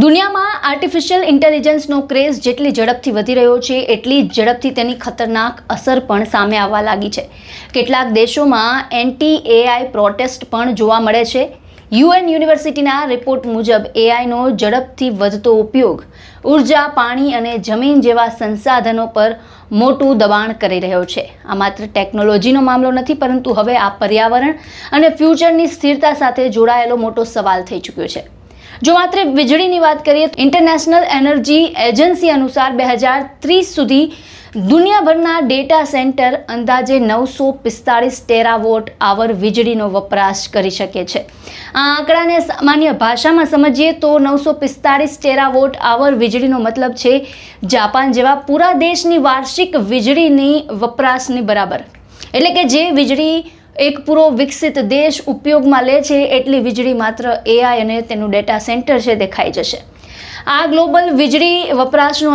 દુનિયામાં artificial ઇન્ટેલિજન્સનો craze જેટલી ઝડપથી વધી રહ્યો છે એટલી જ ઝડપથી તેની ખતરનાક અસર પણ સામે આવવા લાગી છે. કેટલાક દેશોમાં એન્ટી એઆઈ પ્રોટેસ્ટ પણ જોવા મળે છે. યુએન યુનિવર્સિટીના રિપોર્ટ મુજબ એઆઈનો ઝડપથી વધતો ઉપયોગ ઉર્જા, પાણી અને જમીન જેવા સંસાધનો પર મોટું દબાણ કરી રહ્યો છે. આ માત્ર ટેકનોલોજીનો મામલો નથી, પરંતુ હવે આ પર્યાવરણ અને ફ્યુચરની સ્થિરતા સાથે જોડાયેલો મોટો સવાલ થઈ ચૂક્યો છે. જો માત્ર વીજળીની વાત કરીએ તો ઇન્ટરનેશનલ એનર્જી એજન્સી અનુસાર 2030 સુધી દુનિયાભરના ડેટા સેન્ટર અંદાજે 945 ટેરાવોટ આવર વીજળીનો વપરાશ કરી શકે છે. આ આંકડાને સામાન્ય ભાષામાં સમજીએ તો 945 ટેરાવોટ આવર વીજળીનો મતલબ છે જાપાન જેવા પૂરા દેશની વાર્ષિક વીજળીની વપરાશની બરાબર. એટલે કે જે વીજળી એક પૂરો વિકસિત દેશ ઉપયોગમાં લે છે એટલી વીજળી માત્ર એઆઈ અને તેનું ડેટા સેન્ટર છે તે ખાઈ જશે. આ ગ્લોબલ વીજળી વપરાશનો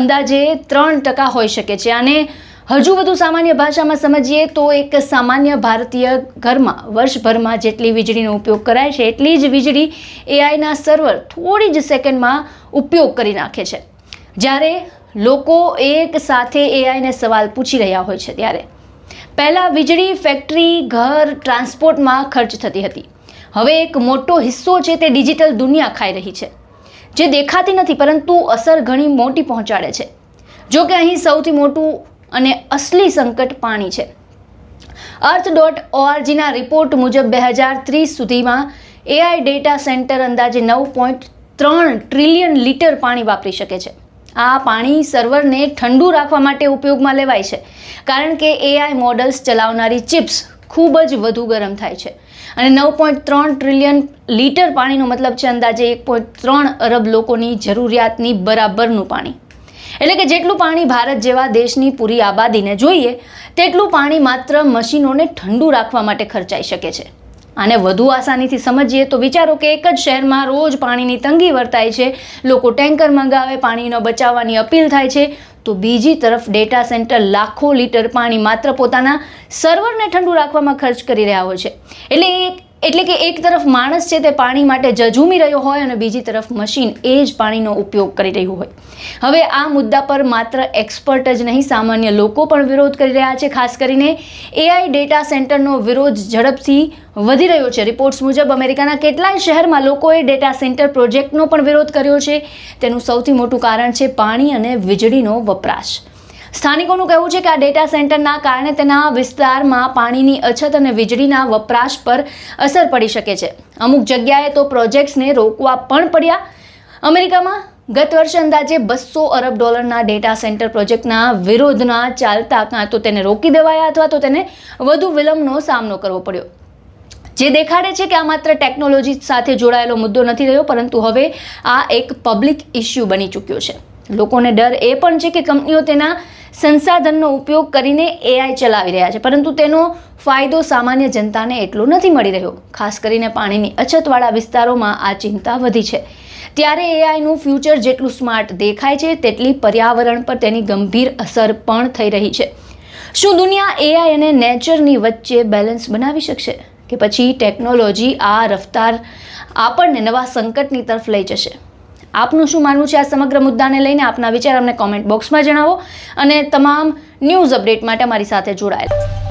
અંદાજે 3% હોઈ શકે છે. અને હજુ વધુ સામાન્ય ભાષામાં સમજીએ તો એક સામાન્ય ભારતીય ઘરમાં વર્ષભરમાં જેટલી વીજળીનો ઉપયોગ કરાય છે એટલી જ વીજળી એઆઈના સર્વર થોડી જ સેકન્ડમાં ઉપયોગ કરી નાખે છે. જ્યારે લોકો એક સાથે એઆઈને સવાલ પૂછી રહ્યા હોય છે ત્યારે પહેલાં વીજળી ફેક્ટરી, ઘર, ટ્રાન્સપોર્ટમાં ખર્ચ થતી હતી. હવે એક મોટો હિસ્સો છે તે ડિજિટલ દુનિયા ખાઈ રહી છે, જે દેખાતી નથી પરંતુ અસર ઘણી મોટી પહોંચાડે છે. જો કે અહીં સૌથી મોટું અને અસલી સંકટ પાણી છે. Earth.orgના રિપોર્ટ મુજબ 2030 સુધીમાં એઆઈ ડેટા સેન્ટર અંદાજે 9.3 ટ્રિલિયન લીટર પાણી વાપરી શકે છે. આ પાણી સર્વરને ઠંડુ રાખવા માટે ઉપયોગમાં લેવાય છે, કારણ કે એઆઈ મોડલ્સ ચલાવનારી ચિપ્સ ખૂબ જ વધુ ગરમ થાય છે. અને 9.3 ટ્રિલિયન લીટર પાણીનો મતલબ છે અંદાજે 1.3 અરબ લોકોની જરૂરિયાતની બરાબરનું પાણી. એટલે કે જેટલું પાણી ભારત જેવા દેશની પૂરી આબાદીને જોઈએ તેટલું પાણી માત્ર મશીનોને ઠંડુ રાખવા માટે ખર્ચાઈ શકે છે. આને વધુ આસાનીથી સમજીએ તો વિચારો કે એક જ શહેરમાં રોજ પાણીની તંગી વર્તાય છે, લોકો ટેન્કર મંગાવે, પાણીનો બચાવવાની અપીલ થાય છે, તો બીજી તરફ ડેટા સેન્ટર લાખો લીટર પાણી માત્ર પોતાના સર્વરને ઠંડુ રાખવામાં ખર્ચ કરી રહ્યા હોય છે. એટલે કે એક તરફ માણસ છે તે પાણી માટે ઝઝૂમી રહ્યો હોય અને બીજી તરફ મશીન એ જ પાણીનો ઉપયોગ કરી રહ્યું હોય. હવે આ મુદ્દા પર માત્ર એક્સપર્ટ જ નહીં, સામાન્ય લોકો પણ વિરોધ કરી રહ્યા છે. ખાસ કરીને એઆઈ ડેટા સેન્ટરનો વિરોધ ઝડપથી વધી રહ્યો છે. રિપોર્ટ્સ મુજબ અમેરિકાના કેટલાય શહેરમાં લોકોએ ડેટા સેન્ટર પ્રોજેક્ટનો પણ વિરોધ કર્યો છે. તેનું સૌથી મોટું કારણ છે પાણી અને વીજળીનો વપરાશ. સ્થાનિકોનું કહેવું છે કે આ ડેટા સેન્ટરના કારણે તેના વિસ્તારમાં પાણીની અછત અને વીજળીના વપરાશ પર અસર પડી શકે છે. અમુક જગ્યાએ તો પ્રોજેક્ટ્સને રોકવા પણ પડ્યા. અમેરિકામાં ગત વર્ષે અંદાજે $200 અરબ ડેટા સેન્ટર પ્રોજેક્ટના વિરોધના ચાલતા કાં તો તેને રોકી દેવાયા અથવા તો તેને વધુ વિલંબનો સામનો કરવો પડ્યો. જે દેખાડે છે કે આ માત્ર ટેકનોલોજી સાથે જોડાયેલો મુદ્દો નથી રહ્યો, પરંતુ હવે આ એક પબ્લિક ઇશ્યુ બની ચૂક્યો છે. લોકોને ડર એ પણ છે કે કંપનીઓ તેના સંસાધનનો ઉપયોગ કરીને એઆઈ ચલાવી રહ્યા છે, પરંતુ તેનો ફાયદો સામાન્ય જનતાને એટલો નથી મળી રહ્યો. ખાસ કરીને પાણીની અછતવાળા વિસ્તારોમાં આ ચિંતા વધી છે. ત્યારે એઆઈનું ફ્યુચર જેટલું સ્માર્ટ દેખાય છે તેટલી પર્યાવરણ પર તેની ગંભીર અસર પણ થઈ રહી છે. શું દુનિયા એઆઈ અને નેચરની વચ્ચે બેલેન્સ બનાવી શકશે, કે પછી ટેકનોલોજી આ રફતાર આપણને નવા સંકટની તરફ લઈ જશે? આપનું શું માનવું છે આ સમગ્ર મુદ્દાને લઈને? આપના વિચાર અમને કોમેન્ટ બોક્સમાં જણાવો અને તમામ ન્યૂઝ અપડેટ માટે અમારી સાથે જોડાયેલા